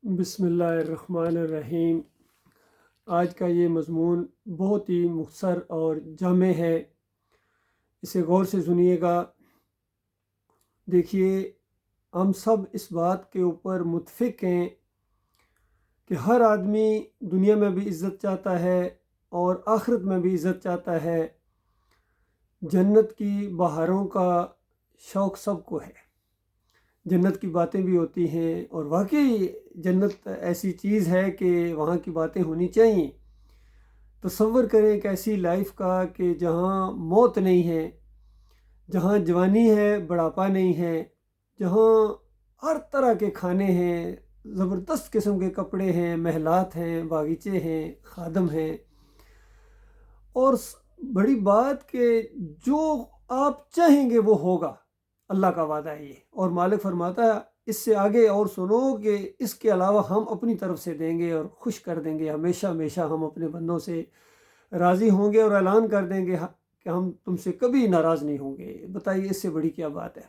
بسم اللہ الرحمن الرحیم۔ آج کا یہ مضمون بہت ہی مختصر اور جامع ہے، اسے غور سے سنیے گا۔ دیکھیے، ہم سب اس بات کے اوپر متفق ہیں کہ ہر آدمی دنیا میں بھی عزت چاہتا ہے اور آخرت میں بھی عزت چاہتا ہے۔ جنت کی بہاروں کا شوق سب کو ہے، جنت کی باتیں بھی ہوتی ہیں، اور واقعی جنت ایسی چیز ہے کہ وہاں کی باتیں ہونی چاہیے۔ تصور کریں ایک ایسی لائف کا کہ جہاں موت نہیں ہے، جہاں جوانی ہے، بڑھاپا نہیں ہے، جہاں ہر طرح کے کھانے ہیں، زبردست قسم کے کپڑے ہیں، محلات ہیں، باغیچے ہیں، خادم ہیں، اور بڑی بات کہ جو آپ چاہیں گے وہ ہوگا۔ اللہ کا وعدہ ہے یہ، اور مالک فرماتا ہے اس سے آگے اور سنو کہ اس کے علاوہ ہم اپنی طرف سے دیں گے اور خوش کر دیں گے، ہمیشہ ہمیشہ ہم اپنے بندوں سے راضی ہوں گے اور اعلان کر دیں گے کہ ہم تم سے کبھی ناراض نہیں ہوں گے۔ بتائیے اس سے بڑی کیا بات ہے۔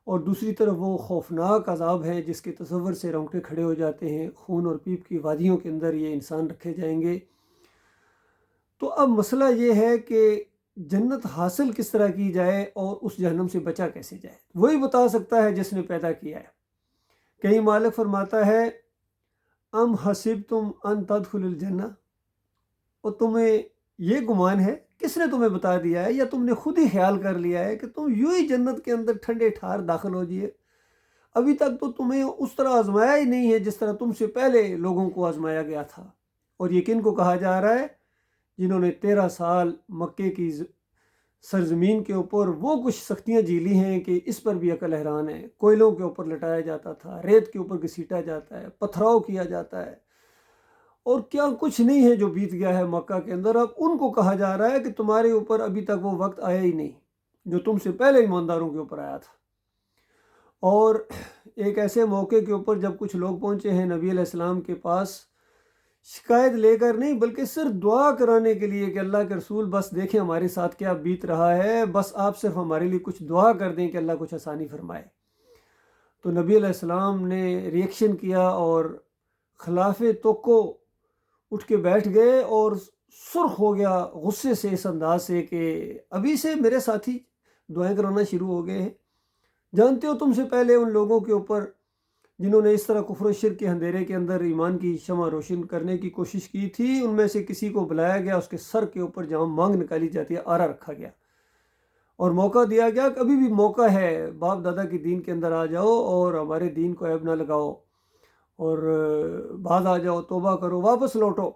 اور دوسری طرف وہ خوفناک عذاب ہے جس کے تصور سے رونگٹے کھڑے ہو جاتے ہیں، خون اور پیپ کی وادیوں کے اندر یہ انسان رکھے جائیں گے۔ تو اب مسئلہ یہ ہے کہ جنت حاصل کس طرح کی جائے اور اس جہنم سے بچا کیسے جائے، وہی بتا سکتا ہے جس نے پیدا کیا ہے۔ کہیں مالک فرماتا ہے ام حسبتم ان تدخلوا الجنہ، اور تمہیں یہ گمان ہے، کس نے تمہیں بتا دیا ہے، یا تم نے خود ہی خیال کر لیا ہے کہ تم یوں ہی جنت کے اندر ٹھنڈے ٹھار داخل ہو جائیے؟ ابھی تک تو تمہیں اس طرح آزمایا ہی نہیں ہے جس طرح تم سے پہلے لوگوں کو آزمایا گیا تھا۔ اور یہ کن کو کہا جا رہا ہے؟ جنہوں نے 13 سال مکے کی سرزمین کے اوپر وہ کچھ سختیاں جھیلی ہیں کہ اس پر بھی عقل حیران ہے۔ کوئلوں کے اوپر لٹایا جاتا تھا، ریت کے اوپر گھسیٹا جاتا ہے، پتھراؤ کیا جاتا ہے، اور کیا کچھ نہیں ہے جو بیت گیا ہے مکہ کے اندر۔ اب ان کو کہا جا رہا ہے کہ تمہارے اوپر ابھی تک وہ وقت آیا ہی نہیں جو تم سے پہلے ایمانداروں کے اوپر آیا تھا۔ اور ایک ایسے موقع کے اوپر جب کچھ لوگ پہنچے ہیں نبی علیہ السلام کے پاس، شکایت لے کر نہیں بلکہ صرف دعا کرانے کے لیے کہ اللہ کے رسول بس دیکھیں ہمارے ساتھ کیا بیت رہا ہے، بس آپ صرف ہمارے لیے کچھ دعا کر دیں کہ اللہ کچھ آسانی فرمائے۔ تو نبی علیہ السلام نے ریئیکشن کیا اور خلاف توقع اٹھ کے بیٹھ گئے اور سرخ ہو گیا غصے سے، اس انداز سے کہ ابھی سے میرے ساتھی دعائیں کرانا شروع ہو گئے ہیں۔ جانتے ہو تم سے پہلے ان لوگوں کے اوپر جنہوں نے اس طرح کفر و شرک کے اندھیرے کے اندر ایمان کی شمع روشن کرنے کی کوشش کی تھی، ان میں سے کسی کو بلایا گیا، اس کے سر کے اوپر جہاں مانگ نکالی جاتی ہے آرا رکھا گیا اور موقع دیا گیا کہ ابھی بھی موقع ہے، باپ دادا کے دین کے اندر آ جاؤ اور ہمارے دین کو عیب نہ لگاؤ، اور بعد آ جاؤ، توبہ کرو، واپس لوٹو،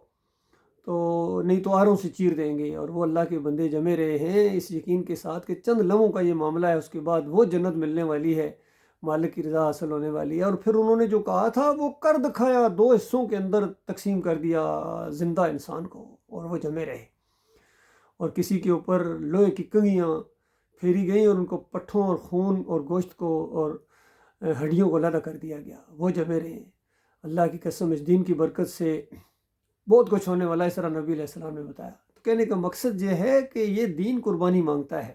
تو نہیں تو آروں سے چیر دیں گے۔ اور وہ اللہ کے بندے جمے رہے ہیں اس یقین کے ساتھ کہ چند لمحوں کا یہ معاملہ ہے، اس کے بعد وہ جنت ملنے والی ہے، مالک کی رضا حاصل ہونے والی ہے۔ اور پھر انہوں نے جو کہا تھا وہ کر دکھایا، 2 حصوں کے اندر تقسیم کر دیا زندہ انسان کو، اور وہ جمے رہے، اور کسی کے اوپر لوہے کی کنگھیاں پھیری گئیں اور ان کو پٹھوں اور خون اور گوشت کو اور ہڈیوں کو علیحدہ کر دیا گیا، وہ جمے رہے ہیں۔ اللہ کی قسم اس دین کی برکت سے بہت کچھ ہونے والا ہے، اس طرح نبی علیہ السلام نے بتایا۔ تو کہنے کا مقصد یہ ہے کہ یہ دین قربانی مانگتا ہے۔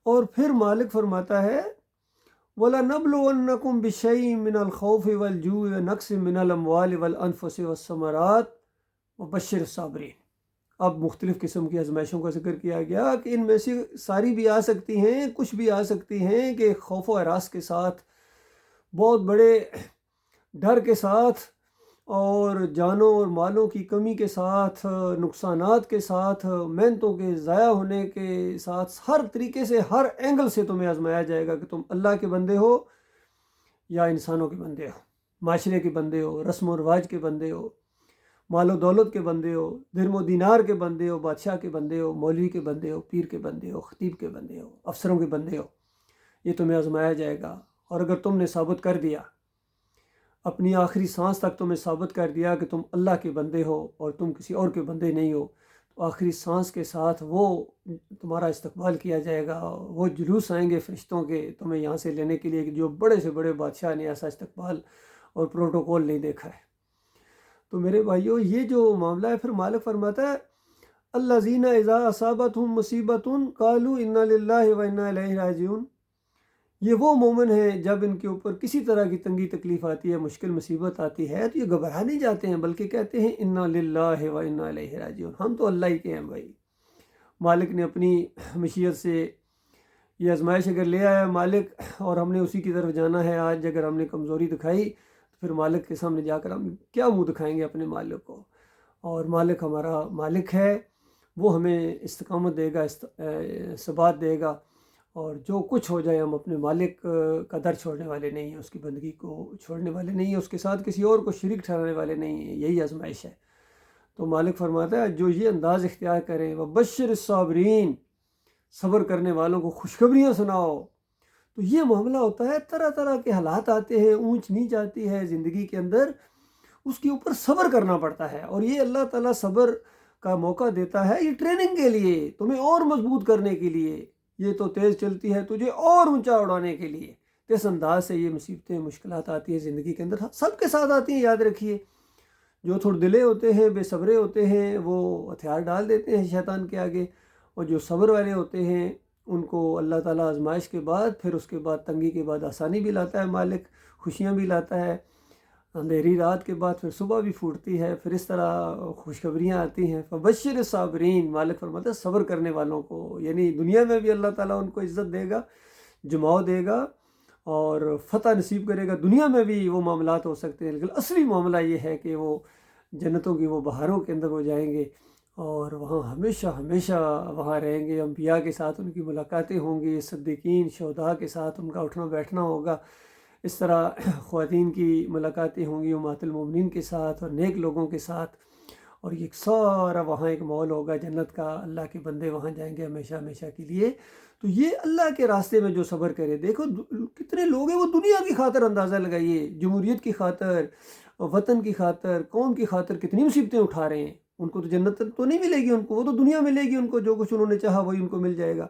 اور پھر مالک فرماتا ہے وَلَنَبْلُوَنَّكُمْ بِشَيْءٍ مِّنَ الْخَوْفِ وَالْجُوعِ وَنَقْصٍ مِّنَ الْأَمْوَالِ وَالْأَنفُسِ وَالثَّمَرَاتِ وَبَشِّرِ الصَّابِرِينَ۔ اب مختلف قسم کی آزمائشوں کا ذکر کیا گیا کہ ان میں سے ساری بھی آ سکتی ہیں، کچھ بھی آ سکتی ہیں کہ خوف و ہراس کے ساتھ، بہت بڑے ڈر کے ساتھ، اور جانوں اور مالوں کی کمی کے ساتھ، نقصانات کے ساتھ، محنتوں کے ضائع ہونے کے ساتھ، ہر طریقے سے، ہر اینگل سے تمہیں آزمایا جائے گا کہ تم اللہ کے بندے ہو یا انسانوں کے بندے ہو، معاشرے کے بندے ہو، رسم و رواج کے بندے ہو، مال و دولت کے بندے ہو، درم و دینار کے بندے ہو، بادشاہ کے بندے ہو، مولوی کے بندے ہو، پیر کے بندے ہو، خطیب کے بندے ہو، افسروں کے بندے ہو، یہ تمہیں آزمایا جائے گا۔ اور اگر تم نے ثابت کر دیا، اپنی آخری سانس تک تمہیں ثابت کر دیا کہ تم اللہ کے بندے ہو اور تم کسی اور کے بندے نہیں ہو، تو آخری سانس کے ساتھ وہ تمہارا استقبال کیا جائے گا، وہ جلوس آئیں گے فرشتوں کے تمہیں یہاں سے لینے کے لیے کہ جو بڑے سے بڑے بادشاہ نے ایسا استقبال اور پروٹوکول نہیں دیکھا ہے۔ تو میرے بھائیوں، یہ جو معاملہ ہے، پھر مالک فرماتا ہے الذین اذا اصابتہم مصیبۃ قالوا انا للہ و انا الیہ راجعون، یہ وہ مومن ہیں جب ان کے اوپر کسی طرح کی تنگی تکلیف آتی ہے، مشکل مصیبت آتی ہے تو یہ گھبرا نہیں جاتے ہیں، بلکہ کہتے ہیں انا للہ و انا الیہ راجعون، ہم تو اللہ ہی کے ہیں بھائی۔ مالک نے اپنی مشیت سے یہ آزمائش اگر لے آیا مالک، اور ہم نے اسی کی طرف جانا ہے، آج اگر ہم نے کمزوری دکھائی تو پھر مالک کے سامنے جا کر ہم کیا منہ دکھائیں گے اپنے مالک کو؟ اور مالک ہمارا مالک ہے، وہ ہمیں استقامت دے گا، ثبات دے گا، اور جو کچھ ہو جائے ہم اپنے مالک کا در چھوڑنے والے نہیں ہیں، اس کی بندگی کو چھوڑنے والے نہیں ہیں، اس کے ساتھ کسی اور کو شریک ٹھہرانے والے نہیں ہیں، یہی آزمائش ہے۔ تو مالک فرماتا ہے جو یہ انداز اختیار کریں، وبشر الصابرین، صبر کرنے والوں کو خوشخبریاں سناؤ۔ تو یہ معاملہ ہوتا ہے، طرح طرح کے حالات آتے ہیں، اونچ نیچ آتی ہے زندگی کے اندر، اس کے اوپر صبر کرنا پڑتا ہے، اور یہ اللہ تعالیٰ صبر کا موقع دیتا ہے یہ ٹریننگ کے لیے، تمہیں اور مضبوط کرنے کے لیے، یہ تو تیز چلتی ہے تجھے اور اونچا اڑانے کے لیے۔ اس انداز سے یہ مصیبتیں مشکلات آتی ہیں زندگی کے اندر، سب کے ساتھ آتی ہیں، یاد رکھیے۔ جو تھوڑے دلے ہوتے ہیں، بے صبرے ہوتے ہیں، وہ ہتھیار ڈال دیتے ہیں شیطان کے آگے، اور جو صبر والے ہوتے ہیں ان کو اللہ تعالیٰ آزمائش کے بعد، پھر اس کے بعد تنگی کے بعد آسانی بھی لاتا ہے مالک، خوشیاں بھی لاتا ہے، اندھیری رات کے بعد پھر صبح بھی پھوٹتی ہے، پھر اس طرح خوشخبریاں آتی ہیں۔ فبشر الصابرین، مالک فرماتا ہے صبر کرنے والوں کو، یعنی دنیا میں بھی اللہ تعالیٰ ان کو عزت دے گا، جماؤ دے گا اور فتح نصیب کرے گا۔ دنیا میں بھی وہ معاملات ہو سکتے ہیں، لیکن اصلی معاملہ یہ ہے کہ وہ جنتوں کی وہ بہاروں کے اندر وہ جائیں گے، اور وہاں ہمیشہ ہمیشہ وہاں رہیں گے، انبیاء کے ساتھ ان کی ملاقاتیں ہوں گی، صدیقین شہداء کے ساتھ ان کا اٹھنا بیٹھنا ہوگا، اس طرح خواتین کی ملاقاتیں ہوں گی امہات المومنین کے ساتھ اور نیک لوگوں کے ساتھ، اور یہ سارا وہاں ایک ماحول ہوگا جنت کا، اللہ کے بندے وہاں جائیں گے ہمیشہ ہمیشہ کے لیے۔ تو یہ اللہ کے راستے میں جو صبر کرے، دیکھو کتنے لوگ ہیں وہ دنیا کی خاطر، اندازہ لگائیے، جمہوریت کی خاطر، وطن کی خاطر، قوم کی خاطر کتنی مصیبتیں اٹھا رہے ہیں۔ ان کو تو جنت تو نہیں ملے گی، ان کو وہ تو دنیا ملے گی، ان کو جو کچھ انہوں نے چاہا وہی ان کو مل جائے گا،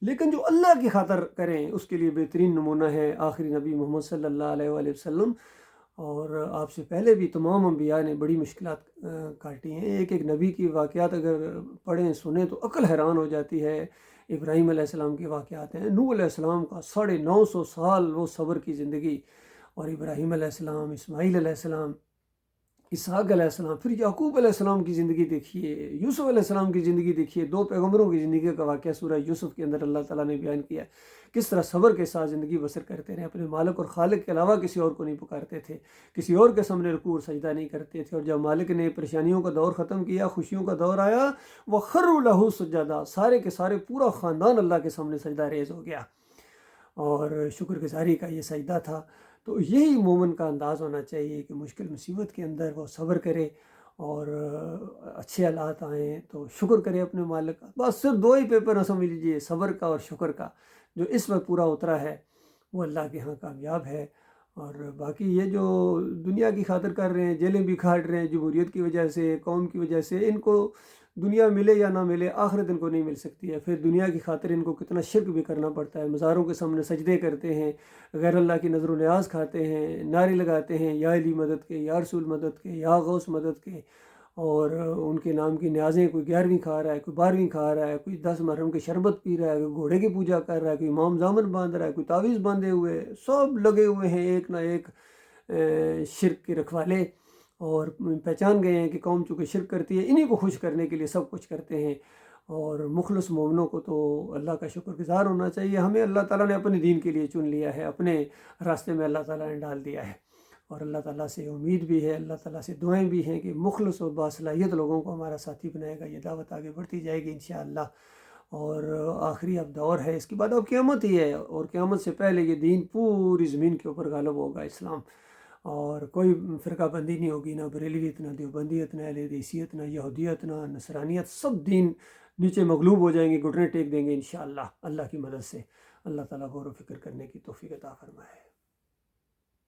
لیکن جو اللہ کی خاطر کریں اس کے لیے بہترین نمونہ ہے آخری نبی محمد صلی اللہ علیہ وآلہ وسلم، اور آپ سے پہلے بھی تمام انبیاء نے بڑی مشکلات کاٹی ہیں۔ ایک ایک نبی کی واقعات اگر پڑھیں سنیں تو عقل حیران ہو جاتی ہے۔ ابراہیم علیہ السلام کے واقعات ہیں، نوح علیہ السلام کا 950 سال وہ صبر کی زندگی، اور ابراہیم علیہ السلام، اسماعیل علیہ السلام، اسحاق علیہ السلام، پھر یعقوب علیہ السلام کی زندگی دیکھیے، یوسف علیہ السلام کی زندگی دیکھیے، 2 پیغمبروں کی زندگی کا واقعہ سورہ یوسف کے اندر اللہ تعالیٰ نے بیان کیا، کس طرح صبر کے ساتھ زندگی بسر کرتے رہے، اپنے مالک اور خالق کے علاوہ کسی اور کو نہیں پکارتے تھے، کسی اور کے سامنے رکوع اور سجدہ نہیں کرتے تھے، اور جب مالک نے پریشانیوں کا دور ختم کیا، خوشیوں کا دور آیا، وَخَرُّوا لَهُ سُجَّدًا، سارے کے سارے پورا خاندان اللہ کے سامنے سجدہ ریز ہو گیا، اور شکر گزاری کا یہ سجدہ تھا۔ تو یہی مومن کا انداز ہونا چاہیے کہ مشکل مصیبت کے اندر وہ صبر کرے، اور اچھے حالات آئیں تو شکر کرے اپنے مالک کا۔ بس صرف 2 ہی پیپر نہ سمجھ لیجیے، صبر کا اور شکر کا، جو اس وقت پورا اترا ہے وہ اللہ کے ہاں کامیاب ہے۔ اور باقی یہ جو دنیا کی خاطر کر رہے ہیں، جیلیں بھی کھاٹ رہے ہیں جمہوریت کی وجہ سے، قوم کی وجہ سے، ان کو دنیا ملے یا نہ ملے آخرت ان کو نہیں مل سکتی ہے، پھر دنیا کی خاطر ان کو کتنا شرک بھی کرنا پڑتا ہے، مزاروں کے سامنے سجدے کرتے ہیں، غیر اللہ کی نظر و نیاز کھاتے ہیں، نعرے لگاتے ہیں یا علی مدد کے، یا رسول مدد کے، یا غوث مدد کے، اور ان کے نام کی نیازیں، کوئی 11ویں کھا رہا ہے، کوئی 12ویں کھا رہا ہے، کوئی 10 محرم کے شربت پی رہا ہے، کوئی گھوڑے کی پوجا کر رہا ہے، کوئی امام زامن باندھ رہا ہے، کوئی تعویذ باندھے ہوئے، سب لگے ہوئے ہیں ایک نہ ایک شرک کے رکھوالے، اور پہچان گئے ہیں کہ قوم چونکہ شرک کرتی ہے، انہی کو خوش کرنے کے لیے سب کچھ کرتے ہیں۔ اور مخلص مومنوں کو تو اللہ کا شکر گزار ہونا چاہیے، ہمیں اللہ تعالیٰ نے اپنے دین کے لیے چن لیا ہے، اپنے راستے میں اللہ تعالیٰ نے ڈال دیا ہے، اور اللہ تعالیٰ سے امید بھی ہے، اللہ تعالیٰ سے دعائیں بھی ہیں کہ مخلص اور باصلاحیت لوگوں کو ہمارا ساتھی بنائے گا، یہ دعوت آگے بڑھتی جائے گی انشاءاللہ۔ اور آخری اب دور ہے، اس کے بعد اب قیامت ہی ہے، اور قیامت سے پہلے یہ دین پوری زمین کے اوپر غالب ہوگا، اسلام، اور کوئی فرقہ بندی نہیں ہوگی، نہ بریلویت، نہ دیوبندیت، نہ اہل حدیثیت، نہ یہودیت، نہ نصرانیت، سب دین نیچے مغلوب ہو جائیں گے، گھٹنے ٹیک دیں گے انشاءاللہ، اللہ کی مدد سے۔ اللہ تعالیٰ غور و فکر کرنے کی توفیق عطا فرمائے۔